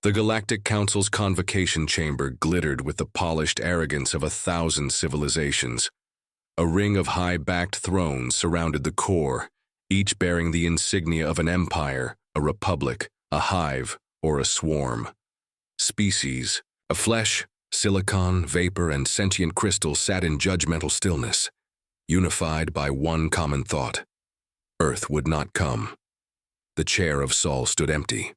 The Galactic Council's convocation chamber glittered with the polished arrogance of 1,000 civilizations. A ring of high-backed thrones surrounded the core, each bearing the insignia of an empire, a republic, a hive, or a swarm. Species, of flesh, silicon, vapor, and sentient crystal sat in judgmental stillness, unified by one common thought. Earth would not come. The chair of Sol stood empty.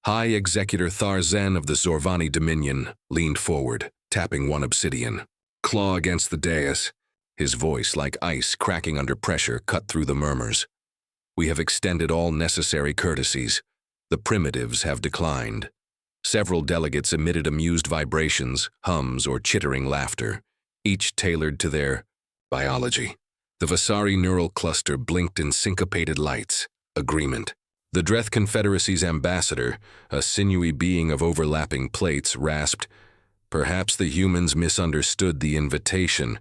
High Executor Tharzen of the Zorvani Dominion leaned forward, tapping one obsidian. Claw against the dais, his voice like ice cracking under pressure cut through the murmurs. We have extended all necessary courtesies. The primitives have declined. Several delegates emitted amused vibrations, hums, or chittering laughter, each tailored to their biology. The Vasari neural cluster blinked in syncopated lights. Agreement. The Dreth Confederacy's ambassador, a sinewy being of overlapping plates, rasped, "Perhaps the humans misunderstood the invitation.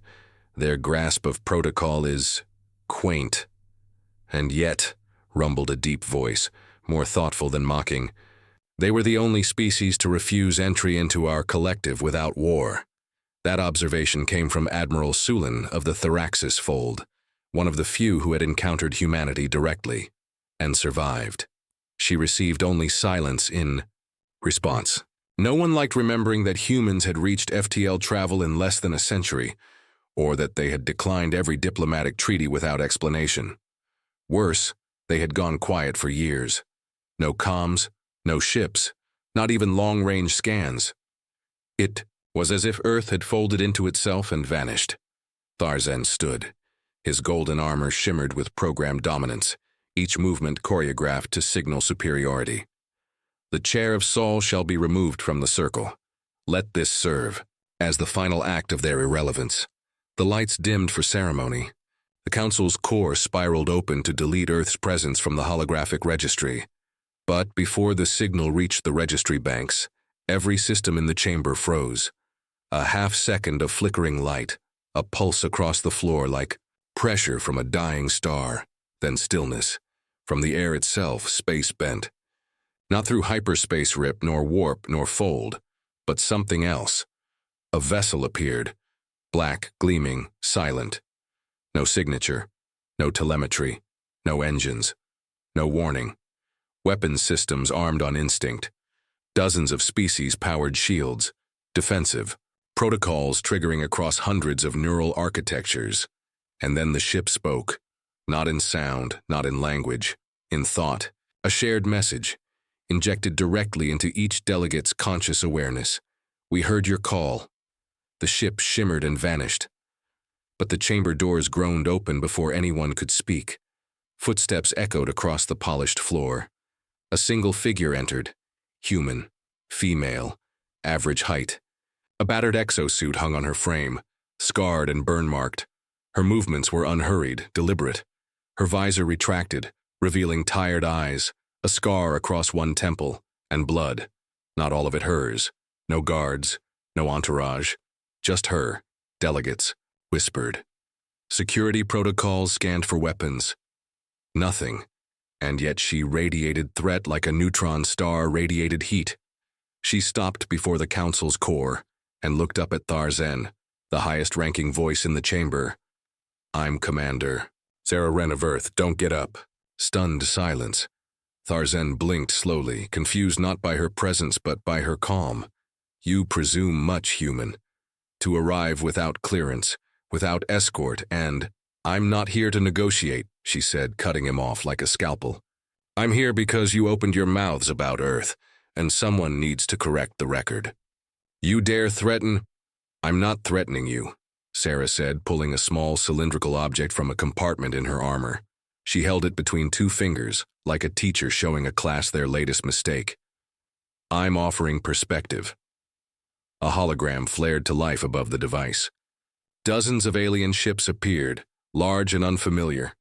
Their grasp of protocol is quaint." "And yet," rumbled a deep voice, more thoughtful than mocking, "they were the only species to refuse entry into our collective without war." That observation came from Admiral Sulin of the Theraxis Fold, one of the few who had encountered humanity directly, and survived. She received only silence in response. No one liked remembering that humans had reached FTL travel in less than a century, or that they had declined every diplomatic treaty without explanation. Worse, they had gone quiet for years. No comms, no ships, not even long-range scans. It was as if Earth had folded into itself and vanished. Tharzen stood. His golden armor shimmered with programmed dominance, each movement choreographed to signal superiority. "The chair of Sol shall be removed from the circle. Let this serve as the final act of their irrelevance." The lights dimmed for ceremony. The Council's core spiraled open to delete Earth's presence from the holographic registry. But before the signal reached the registry banks, every system in the chamber froze. A half-second of flickering light, a pulse across the floor like pressure from a dying star, then stillness. From the air itself, space bent. Not through hyperspace rip, nor warp, nor fold, but something else. A vessel appeared, black, gleaming, silent. No signature, no telemetry, no engines, no warning. Weapons systems armed on instinct. Dozens of species-powered shields, defensive. Protocols triggering across hundreds of neural architectures. And then the ship spoke. Not in sound, not in language, in thought. A shared message, injected directly into each delegate's conscious awareness. "We heard your call." The ship shimmered and vanished. But the chamber doors groaned open before anyone could speak. Footsteps echoed across the polished floor. A single figure entered. Human, female, average height. A battered exosuit hung on her frame, scarred and burn-marked. Her movements were unhurried, deliberate. Her visor retracted, revealing tired eyes, a scar across one temple, and blood. Not all of it hers. No guards, no entourage. Just her, delegates, whispered. Security protocols scanned for weapons. Nothing. And yet she radiated threat like a neutron star radiated heat. She stopped before the Council's core and looked up at Tharzen, the highest-ranking voice in the chamber. "I'm Commander. Sarah Wren of Earth, don't get up." Stunned silence. Tharzen blinked slowly, confused not by her presence but by her calm. "You presume much, human. To arrive without clearance, without escort, and I'm not here to negotiate," she said, cutting him off like a scalpel. "I'm here because you opened your mouths about Earth, and someone needs to correct the record. You dare threaten?" "I'm not threatening you," Sarah said, pulling a small cylindrical object from a compartment in her armor. She held it between two fingers, like a teacher showing a class their latest mistake. "I'm offering perspective." A hologram flared to life above the device. Dozens of alien ships appeared, large and unfamiliar.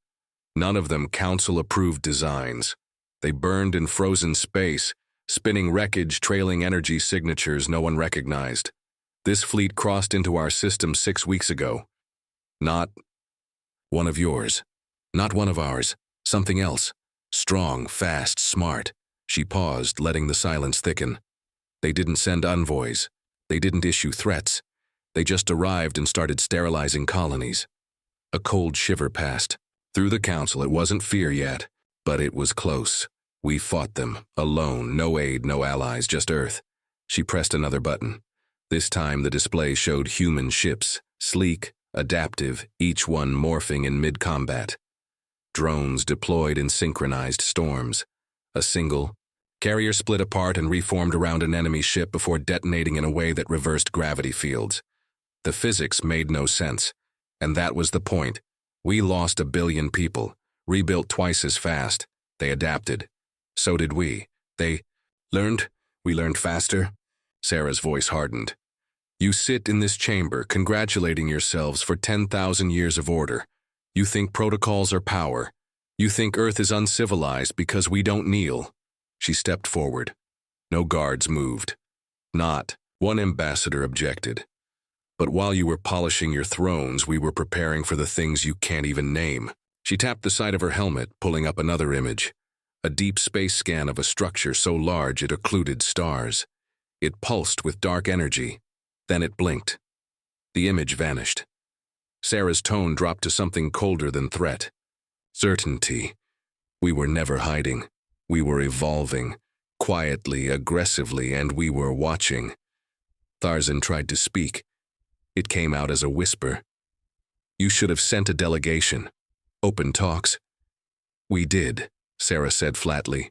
None of them Council-approved designs. They burned in frozen space, spinning wreckage trailing energy signatures no one recognized. "This fleet crossed into our system 6 weeks ago. Not one of yours. Not one of ours. Something else. Strong, fast, smart. She paused, letting the silence thicken. They didn't send envoys. They didn't issue threats. They just arrived and started sterilizing colonies. A cold shiver passed. Through the council, it wasn't fear yet, but it was close. We fought them, alone, no aid, no allies, just Earth. She pressed another button. This time the display showed human ships, sleek, adaptive, each one morphing in mid-combat. Drones deployed in synchronized storms. A single carrier split apart and reformed around an enemy ship before detonating in a way that reversed gravity fields. The physics made no sense, and that was the point. We lost 1 billion people, rebuilt twice as fast. They adapted. So did we. We learned faster. Sarah's voice hardened. You sit in this chamber congratulating yourselves for 10,000 years of order. You think protocols are power. You think Earth is uncivilized because we don't kneel. She stepped forward. No guards moved. Not one ambassador objected. But while you were polishing your thrones, we were preparing for the things you can't even name. She tapped the side of her helmet, pulling up another image. A deep space scan of a structure so large it occluded stars. It pulsed with dark energy. Then it blinked. The image vanished. Sarah's tone dropped to something colder than threat. Certainty. We were never hiding. We were evolving. Quietly, aggressively, and we were watching. Tharzan tried to speak. It came out as a whisper. You should have sent a delegation. Open talks. We did, Sarah said flatly.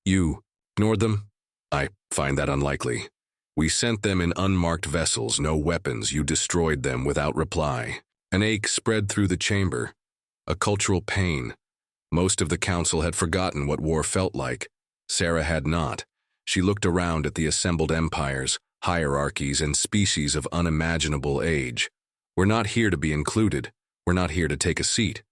You ignored them? I find that unlikely. We sent them in unmarked vessels, no weapons. You destroyed them without reply. An ache spread through the chamber. A cultural pain. Most of the council had forgotten what war felt like. Sarah had not. She looked around at the assembled empires, hierarchies, and species of unimaginable age. We're not here to be included. We're not here to take a seat.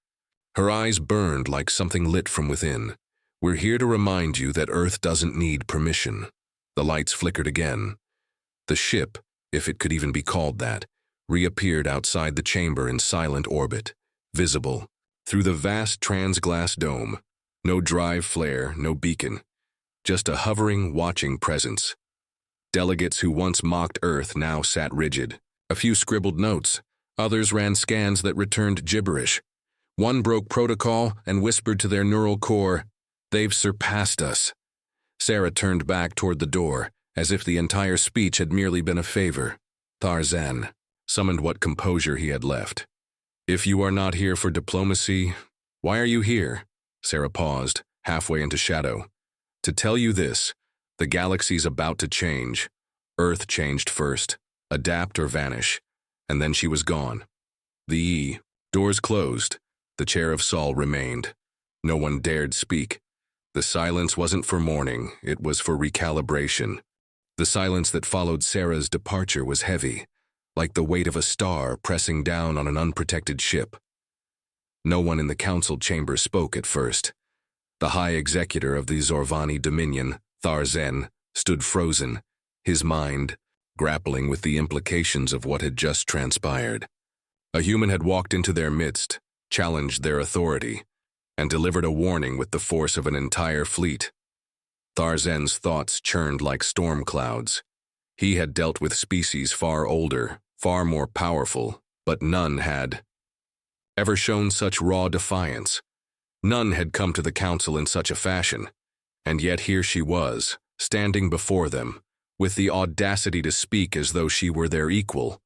Her eyes burned like something lit from within. We're here to remind you that Earth doesn't need permission. The lights flickered again. The ship, if it could even be called that, reappeared outside the chamber in silent orbit, visible, through the vast transglass dome. No drive flare, no beacon. Just a hovering, watching presence. Delegates who once mocked Earth now sat rigid. A few scribbled notes. Others ran scans that returned gibberish. One broke protocol and whispered to their neural core, "They've surpassed us." Sarah turned back toward the door, as if the entire speech had merely been a favor. Tharzan summoned what composure he had left. If you are not here for diplomacy, why are you here? Sarah paused, halfway into shadow. To tell you this, the galaxy's about to change. Earth changed first, adapt or vanish, and then she was gone. The doors closed. The chair of Saul remained. No one dared speak. The silence wasn't for mourning, it was for recalibration. The silence that followed Sarah's departure was heavy, like the weight of a star pressing down on an unprotected ship. No one in the council chamber spoke at first. The high executor of the Zorvani Dominion, Tharzan, stood frozen, his mind grappling with the implications of what had just transpired. A human had walked into their midst, challenged their authority, and delivered a warning with the force of an entire fleet. Tharzan's thoughts churned like storm clouds. He had dealt with species far older, far more powerful, but none had ever shown such raw defiance. None had come to the council in such a fashion, and yet here she was, standing before them, with the audacity to speak as though she were their equal.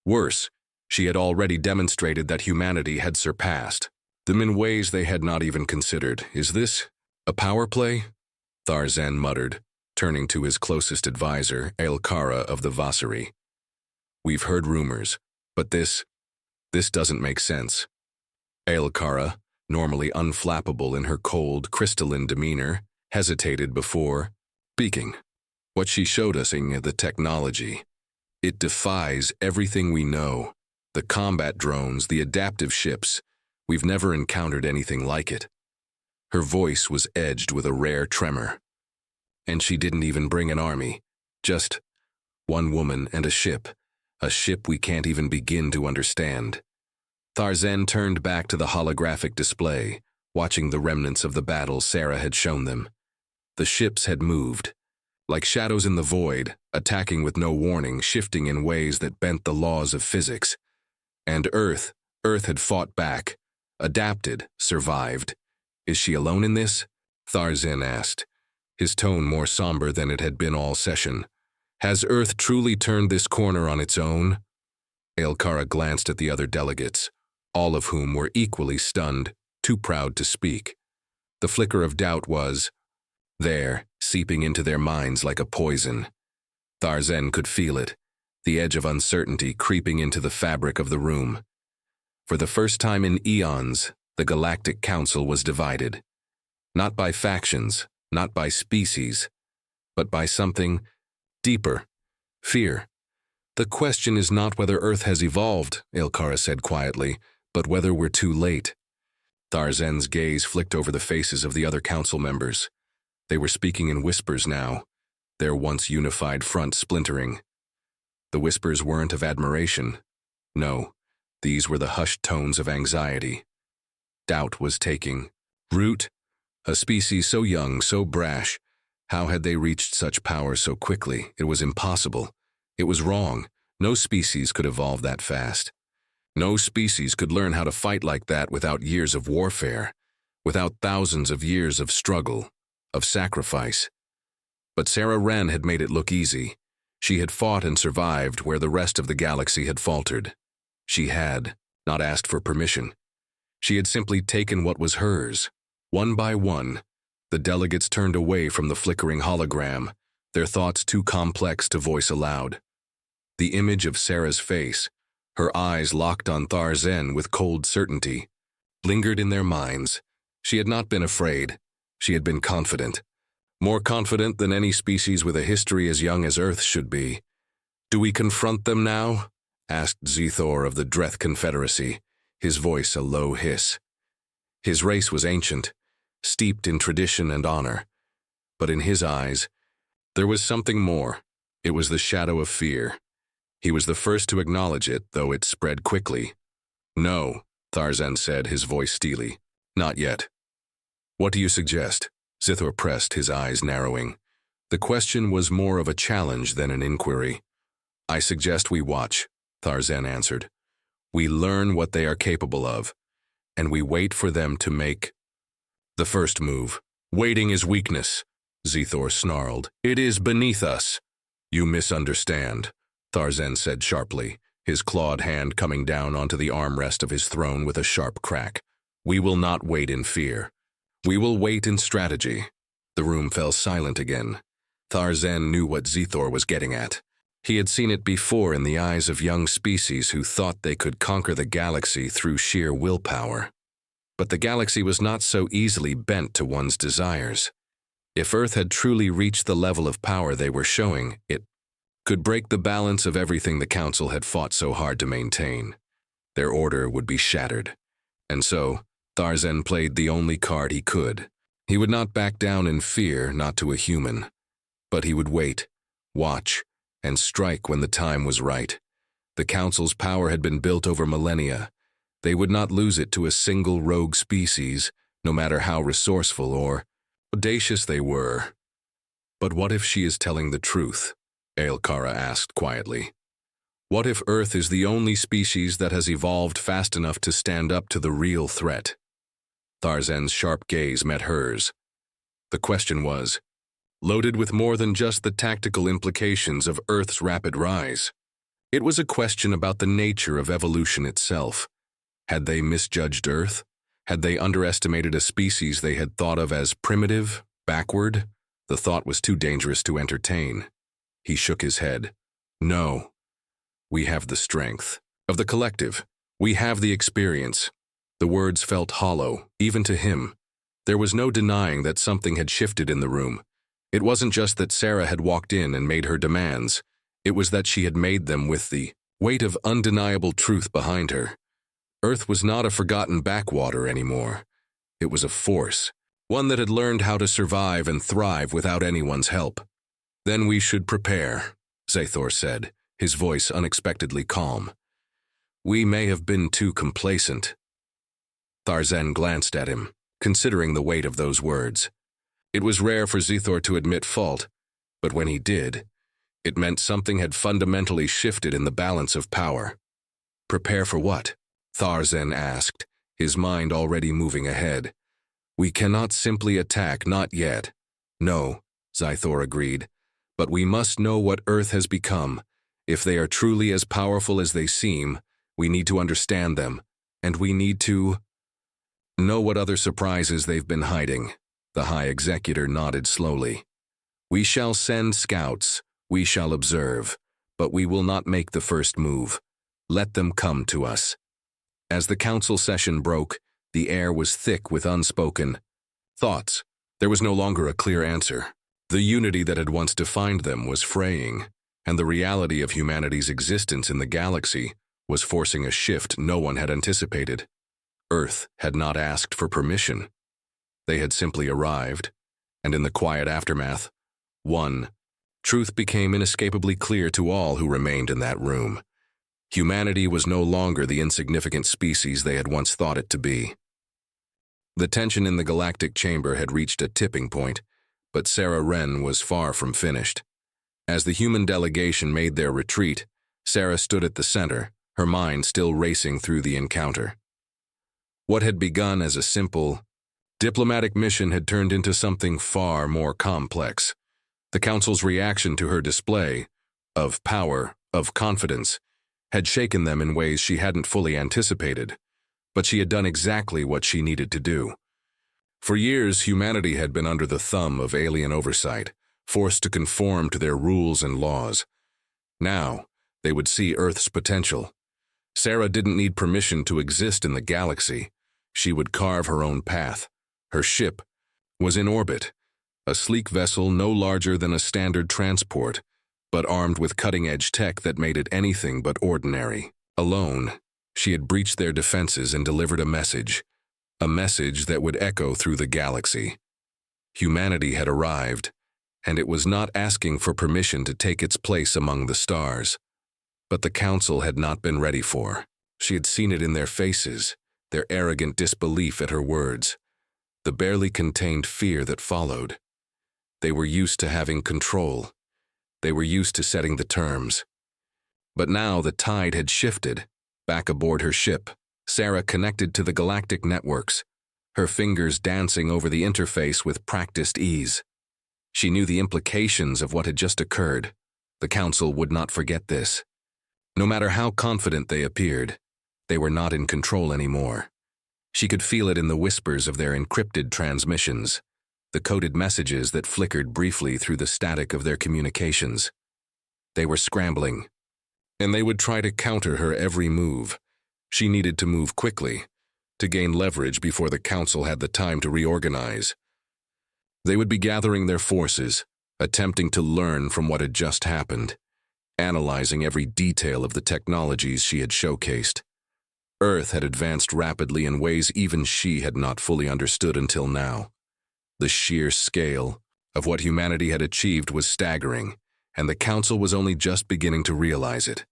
Worse, she had already demonstrated that humanity had surpassed them in ways they had not even considered. Is this a power play? Tharzan muttered, turning to his closest advisor, Aelkara of the Vasari. We've heard rumors, but this doesn't make sense. Aelkara, normally unflappable in her cold, crystalline demeanor, hesitated before speaking. What she showed us in the technology, it defies everything we know. The combat drones, the adaptive ships, we've never encountered anything like it. Her voice was edged with a rare tremor. And she didn't even bring an army, just one woman and a ship we can't even begin to understand. Tharzan turned back to the holographic display, watching the remnants of the battle Sarah had shown them. The ships had moved, like shadows in the void, attacking with no warning, shifting in ways that bent the laws of physics. And Earth had fought back, adapted, survived. Is she alone in this? Tarzan asked, his tone more somber than it had been all session. Has Earth truly turned this corner on its own? Aelkara glanced at the other delegates, all of whom were equally stunned, too proud to speak. The flicker of doubt was there, seeping into their minds like a poison. Tarzan could feel it, the edge of uncertainty creeping into the fabric of the room. For the first time in eons, the Galactic Council was divided. Not by factions, not by species, but by something deeper: fear. The question is not whether Earth has evolved, Aelkara said quietly, but whether we're too late. Tarzan's gaze flicked over the faces of the other council members. They were speaking in whispers now, their once unified front splintering. The whispers weren't of admiration. No, these were the hushed tones of anxiety. Doubt was taking root. A species so young, so brash. How had they reached such power so quickly? It was impossible. It was wrong. No species could evolve that fast. No species could learn how to fight like that without years of warfare, without thousands of years of struggle, of sacrifice. But Sarah Wren had made it look easy. She had fought and survived where the rest of the galaxy had faltered. She had not asked for permission. She had simply taken what was hers. One by one, the delegates turned away from the flickering hologram, their thoughts too complex to voice aloud. The image of Sarah's face, her eyes locked on Tarzan with cold certainty, lingered in their minds. She had not been afraid. She had been confident. More confident than any species with a history as young as Earth should be. "Do we confront them now?" asked Zethor of the Dreth Confederacy, his voice a low hiss. His race was ancient, steeped in tradition and honor. But in his eyes, there was something more. It was the shadow of fear. He was the first to acknowledge it, though it spread quickly. "No," Tarzan said, his voice steely. "Not yet." "What do you suggest?" Zithor pressed, his eyes narrowing. The question was more of a challenge than an inquiry. "I suggest we watch," Tarzan answered. "We learn what they are capable of, and we wait for them to make the first move." "Waiting is weakness," Zethor snarled. "It is beneath us." "You misunderstand," Tarzan said sharply, his clawed hand coming down onto the armrest of his throne with a sharp crack. "We will not wait in fear. We will wait in strategy." The room fell silent again. Tarzan knew what Zethor was getting at. He had seen it before in the eyes of young species who thought they could conquer the galaxy through sheer willpower. But the galaxy was not so easily bent to one's desires. If Earth had truly reached the level of power they were showing, it could break the balance of everything the Council had fought so hard to maintain. Their order would be shattered. And so, Tarzan played the only card he could. He would not back down in fear, not to a human. But he would wait, watch, and strike when the time was right. The Council's power had been built over millennia. They would not lose it to a single rogue species, no matter how resourceful or audacious they were. "But what if she is telling the truth?" Aelkara asked quietly. "What if Earth is the only species that has evolved fast enough to stand up to the real threat?" Tarzan's sharp gaze met hers. The question was loaded with more than just the tactical implications of Earth's rapid rise. It was a question about the nature of evolution itself. Had they misjudged Earth? Had they underestimated a species they had thought of as primitive, backward? The thought was too dangerous to entertain. He shook his head. "No. We have the strength of the collective. We have the experience." The words felt hollow, even to him. There was no denying that something had shifted in the room. It wasn't just that Sarah had walked in and made her demands. It was that she had made them with the weight of undeniable truth behind her. Earth was not a forgotten backwater anymore. It was a force, one that had learned how to survive and thrive without anyone's help. "Then we should prepare," Zethor said, his voice unexpectedly calm. "We may have been too complacent." Tarzan glanced at him, considering the weight of those words. It was rare for Zethor to admit fault, but when he did, it meant something had fundamentally shifted in the balance of power. Prepare for what? Tharzen asked, his mind already moving ahead. We cannot simply attack, not yet. No, Zethor agreed, but we must know what Earth has become. If they are truly as powerful as they seem, we need to understand them, and we need to know what other surprises they've been hiding. The High Executor nodded slowly. We shall send scouts, we shall observe, but we will not make the first move. Let them come to us. As the council session broke, the air was thick with unspoken thoughts. There was no longer a clear answer. The unity that had once defined them was fraying, and the reality of humanity's existence in the galaxy was forcing a shift no one had anticipated. Earth had not asked for permission. They had simply arrived, and in the quiet aftermath, truth became inescapably clear to all who remained in that room. Humanity was no longer the insignificant species they had once thought it to be. The tension in the galactic chamber had reached a tipping point, but Sarah Wren was far from finished. As the human delegation made their retreat, Sarah stood at the center, her mind still racing through the encounter. What had begun as a simple diplomatic mission had turned into something far more complex. The Council's reaction to her display of power, of confidence, had shaken them in ways she hadn't fully anticipated, but she had done exactly what she needed to do. For years, humanity had been under the thumb of alien oversight, forced to conform to their rules and laws. Now, they would see Earth's potential. Sarah didn't need permission to exist in the galaxy. She would carve her own path. Her ship was in orbit, a sleek vessel no larger than a standard transport, but armed with cutting-edge tech that made it anything but ordinary. Alone, she had breached their defenses and delivered a message that would echo through the galaxy. Humanity had arrived, and it was not asking for permission to take its place among the stars. But the Council had not been ready for. She had seen it in their faces, their arrogant disbelief at her words, the barely contained fear that followed. They were used to having control. They were used to setting the terms. But now the tide had shifted. Back aboard her ship, Sarah connected to the galactic networks, her fingers dancing over the interface with practiced ease. She knew the implications of what had just occurred. The Council would not forget this. No matter how confident they appeared, they were not in control anymore. She could feel it in the whispers of their encrypted transmissions, the coded messages that flickered briefly through the static of their communications. They were scrambling, and they would try to counter her every move. She needed to move quickly, to gain leverage before the Council had the time to reorganize. They would be gathering their forces, attempting to learn from what had just happened, analyzing every detail of the technologies she had showcased. Earth had advanced rapidly in ways even she had not fully understood until now. The sheer scale of what humanity had achieved was staggering, and the Council was only just beginning to realize it.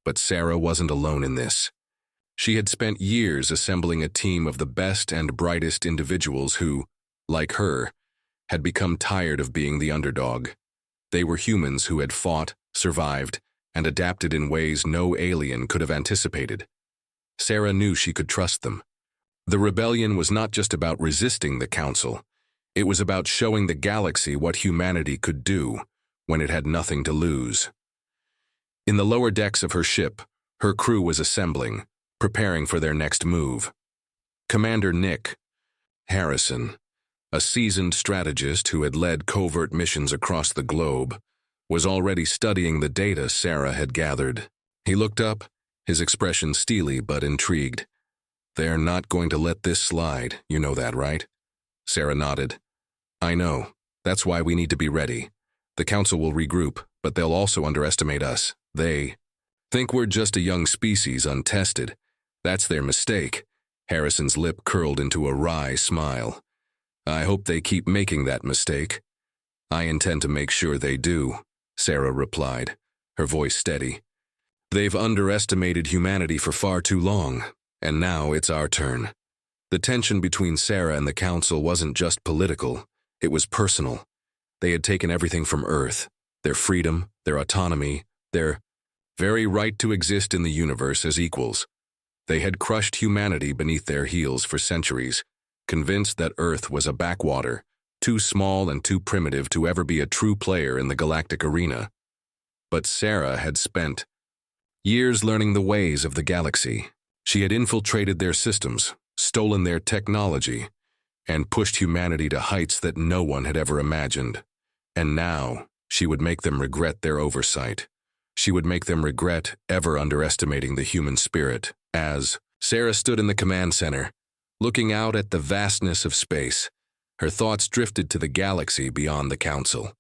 But Sarah wasn't alone in this. She had spent years assembling a team of the best and brightest individuals who, like her, had become tired of being the underdog. They were humans who had fought, survived, and adapted in ways no alien could have anticipated. Sarah knew she could trust them. The rebellion was not just about resisting the Council. It was about showing the galaxy what humanity could do when it had nothing to lose. In the lower decks of her ship, her crew was assembling, preparing for their next move. Commander Nick Harrison, a seasoned strategist who had led covert missions across the globe, was already studying the data Sarah had gathered. He looked up, his expression steely but intrigued. "They're not going to let this slide, you know that, right?" Sarah nodded. "I know. That's why we need to be ready. The Council will regroup, but they'll also underestimate us. They think we're just a young species untested. That's their mistake." Harrison's lip curled into a wry smile. "I hope they keep making that mistake." "I intend to make sure they do," Sarah replied, her voice steady. "They've underestimated humanity for far too long, and now it's our turn." The tension between Sarah and the Council wasn't just political. It was personal. They had taken everything from Earth, their freedom, their autonomy, their very right to exist in the universe as equals. They had crushed humanity beneath their heels for centuries, convinced that Earth was a backwater, too small and too primitive to ever be a true player in the galactic arena. But Sarah had spent years learning the ways of the galaxy. She had infiltrated their systems, stolen their technology, and pushed humanity to heights that no one had ever imagined. And now, she would make them regret their oversight. She would make them regret ever underestimating the human spirit. As Sarah stood in the command center, looking out at the vastness of space, her thoughts drifted to the galaxy beyond the Council.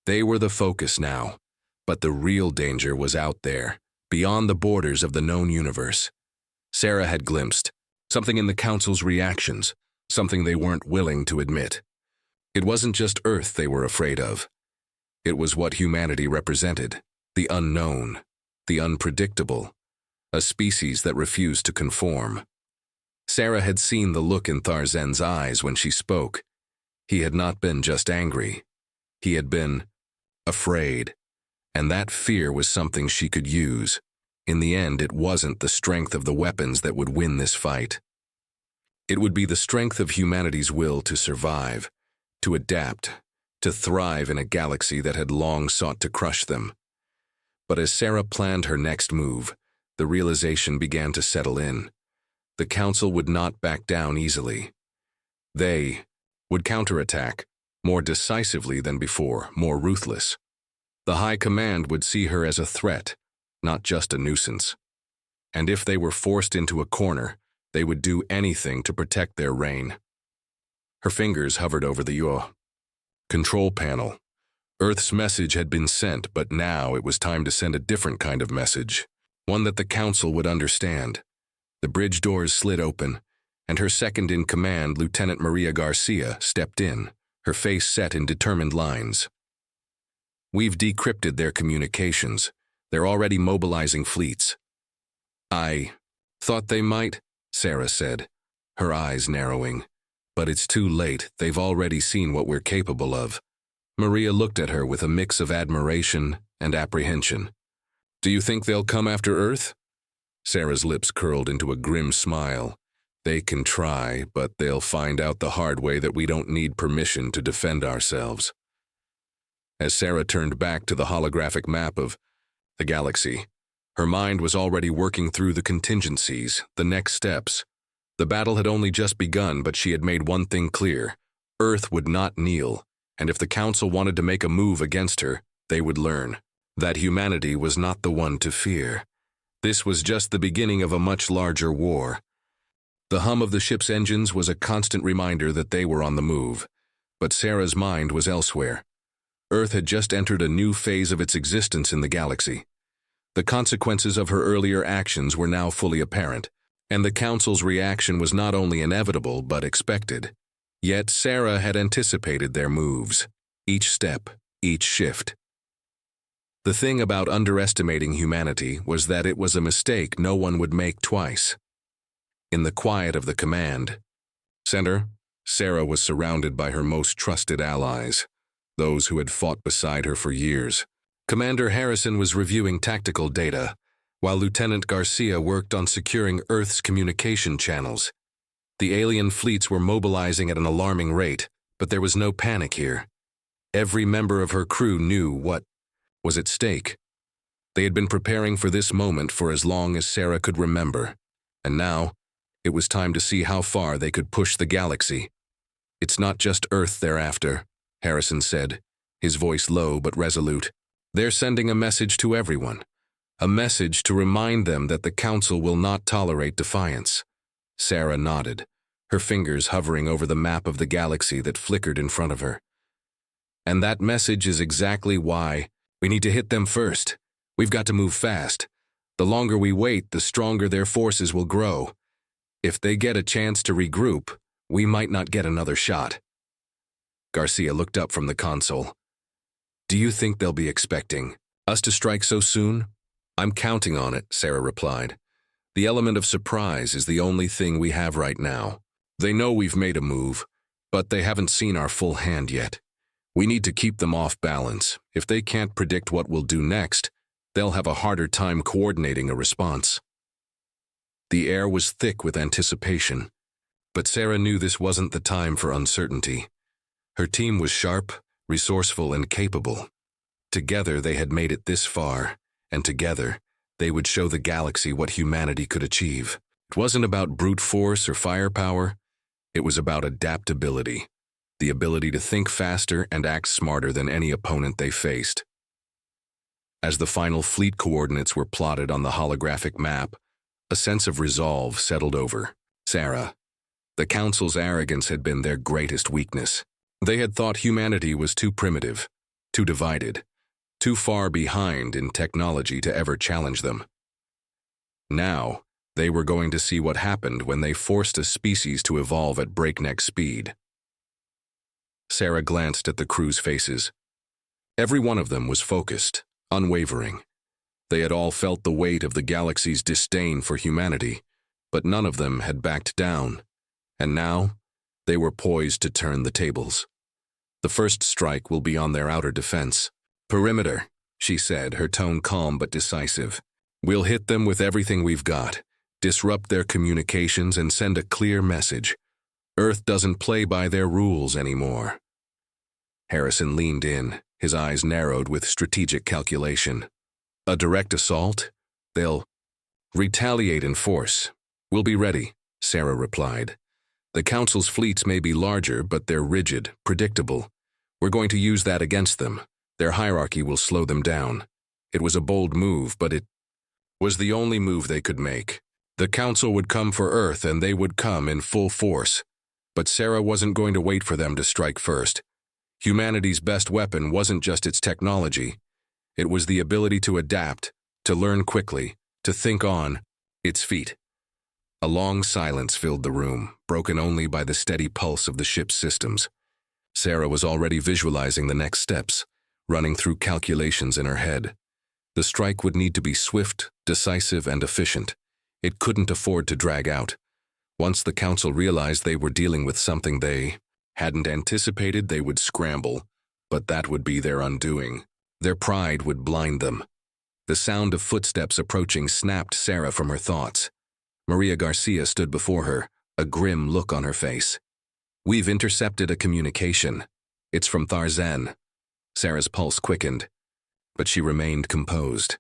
They were the focus now, but the real danger was out there, beyond the borders of the known universe. Sarah had glimpsed something in the Council's reactions, something they weren't willing to admit. It wasn't just Earth they were afraid of. It was what humanity represented, the unknown, the unpredictable, a species that refused to conform. Sarah had seen the look in Tharzen's eyes when she spoke. He had not been just angry. He had been afraid, and that fear was something she could use. In the end, it wasn't the strength of the weapons that would win this fight. It would be the strength of humanity's will to survive, to adapt, to thrive in a galaxy that had long sought to crush them. But as Sarah planned her next move, the realization began to settle in. The Council would not back down easily. They would counterattack, more decisively than before, more ruthless. The High Command would see her as a threat, not just a nuisance. And if they were forced into a corner, they would do anything to protect their reign. Her fingers hovered over the control panel. Earth's message had been sent, but now it was time to send a different kind of message, one that the Council would understand. The bridge doors slid open, and her second-in-command, Lieutenant Maria Garcia, stepped in, her face set in determined lines. "We've decrypted their communications. They're already mobilizing fleets." "I thought they might," Sarah said, her eyes narrowing. "But it's too late. They've already seen what we're capable of." Maria looked at her with a mix of admiration and apprehension. "Do you think they'll come after Earth?" Sarah's lips curled into a grim smile. "They can try, but they'll find out the hard way that we don't need permission to defend ourselves." As Sarah turned back to the holographic map of the galaxy, her mind was already working through the contingencies, the next steps. The battle had only just begun, but she had made one thing clear. Earth would not kneel, and if the Council wanted to make a move against her, they would learn that humanity was not the one to fear. This was just the beginning of a much larger war. The hum of the ship's engines was a constant reminder that they were on the move, but Sarah's mind was elsewhere. Earth had just entered a new phase of its existence in the galaxy. The consequences of her earlier actions were now fully apparent, and the Council's reaction was not only inevitable but expected. Yet Sarah had anticipated their moves, each step, each shift. The thing about underestimating humanity was that it was a mistake no one would make twice. In the quiet of the command center, Sarah was surrounded by her most trusted allies, those who had fought beside her for years. Commander Harrison was reviewing tactical data, while Lieutenant Garcia worked on securing Earth's communication channels. The alien fleets were mobilizing at an alarming rate, but there was no panic here. Every member of her crew knew what was at stake. They had been preparing for this moment for as long as Sarah could remember, and now it was time to see how far they could push the galaxy. "It's not just Earth they're after," Harrison said, his voice low but resolute. "They're sending a message to everyone, a message to remind them that the Council will not tolerate defiance." Sarah nodded, her fingers hovering over the map of the galaxy that flickered in front of her. "And that message is exactly why we need to hit them first. We've got to move fast. The longer we wait, the stronger their forces will grow. If they get a chance to regroup, we might not get another shot." Garcia looked up from the console. "Do you think they'll be expecting us to strike so soon?" "I'm counting on it," Sarah replied. "The element of surprise is the only thing we have right now. They know we've made a move. But they haven't seen our full hand yet. We need to keep them off balance. If they can't predict what we'll do next, they'll have a harder time coordinating a response. The air was thick with anticipation, but Sarah knew this wasn't the time for uncertainty. Her team was sharp, resourceful, and capable. Together they had made it this far, and together they would show the galaxy what humanity could achieve. It wasn't about brute force or firepower. It was about adaptability, the ability to think faster and act smarter than any opponent they faced. As the final fleet coordinates were plotted on the holographic map, a sense of resolve settled over Sarah. The Council's arrogance had been their greatest weakness. They had thought humanity was too primitive, too divided, too far behind in technology to ever challenge them. Now, they were going to see what happened when they forced a species to evolve at breakneck speed. Sarah glanced at the crew's faces. Every one of them was focused, unwavering. They had all felt the weight of the galaxy's disdain for humanity, but none of them had backed down, and now they were poised to turn the tables. The first strike will be on their outer defense. Perimeter, she said, her tone calm but decisive. We'll hit them with everything we've got, disrupt their communications, and send a clear message. Earth doesn't play by their rules anymore. Harrison leaned in, his eyes narrowed with strategic calculation. A direct assault? They'll retaliate in force. We'll be ready, Sarah replied. The Council's fleets may be larger, but they're rigid, predictable. We're going to use that against them. Their hierarchy will slow them down. It was a bold move, but it was the only move they could make. The Council would come for Earth, and they would come in full force. But Sarah wasn't going to wait for them to strike first. Humanity's best weapon wasn't just its technology. It was the ability to adapt, to learn quickly, to think on its feet. A long silence filled the room, broken only by the steady pulse of the ship's systems. Sarah was already visualizing the next steps, running through calculations in her head. The strike would need to be swift, decisive, and efficient. It couldn't afford to drag out. Once the Council realized they were dealing with something they hadn't anticipated, they would scramble, but that would be their undoing. Their pride would blind them. The sound of footsteps approaching snapped Sarah from her thoughts. Maria Garcia stood before her, a grim look on her face. We've intercepted a communication. It's from Tharzen. Sarah's pulse quickened, but she remained composed.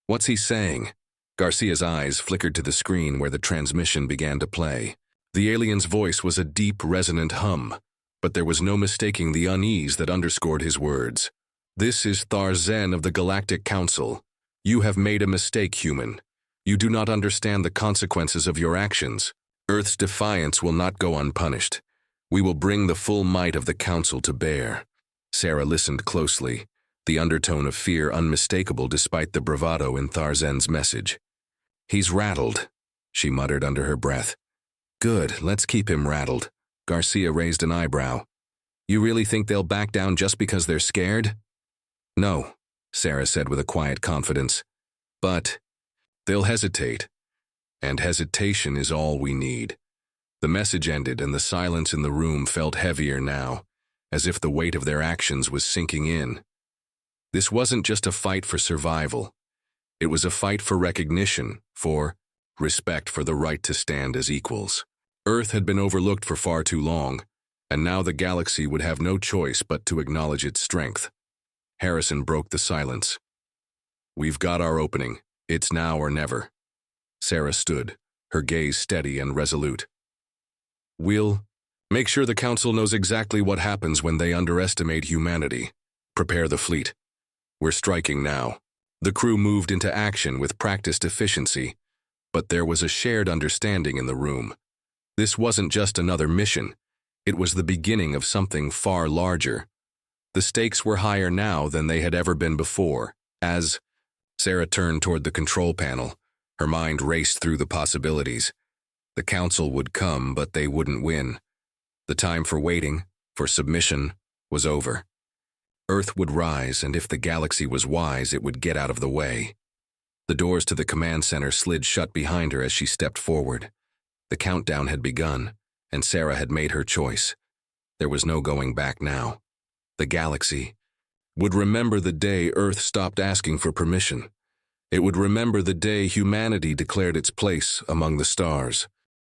What's he saying? Garcia's eyes flickered to the screen where the transmission began to play. The alien's voice was a deep, resonant hum, but there was no mistaking the unease that underscored his words. This is Tharzen of the Galactic Council. You have made a mistake, human. You do not understand the consequences of your actions. Earth's defiance will not go unpunished. We will bring the full might of the Council to bear. Sarah listened closely, the undertone of fear unmistakable despite the bravado in Tharzen's message. He's rattled, she muttered under her breath. Good, let's keep him rattled. Garcia raised an eyebrow. You really think they'll back down just because they're scared? No, Sarah said with a quiet confidence. But they'll hesitate, and hesitation is all we need. The message ended, and the silence in the room felt heavier now, as if the weight of their actions was sinking in. This wasn't just a fight for survival. It was a fight for recognition, for respect for the right to stand as equals. Earth had been overlooked for far too long, and now the galaxy would have no choice but to acknowledge its strength. Harrison broke the silence. We've got our opening. It's now or never. Sarah stood, her gaze steady and resolute. We'll make sure the Council knows exactly what happens when they underestimate humanity. Prepare the fleet. We're striking now. The crew moved into action with practiced efficiency, but there was a shared understanding in the room. This wasn't just another mission. It was the beginning of something far larger. The stakes were higher now than they had ever been before. As Sarah turned toward the control panel, her mind raced through the possibilities. The Council would come, but they wouldn't win. The time for waiting, for submission, was over. Earth would rise, and if the galaxy was wise, it would get out of the way. The doors to the command center slid shut behind her as she stepped forward. The countdown had begun, and Sarah had made her choice. There was no going back now. The galaxy would remember the day Earth stopped asking for permission. It would remember the day humanity declared its place among the stars.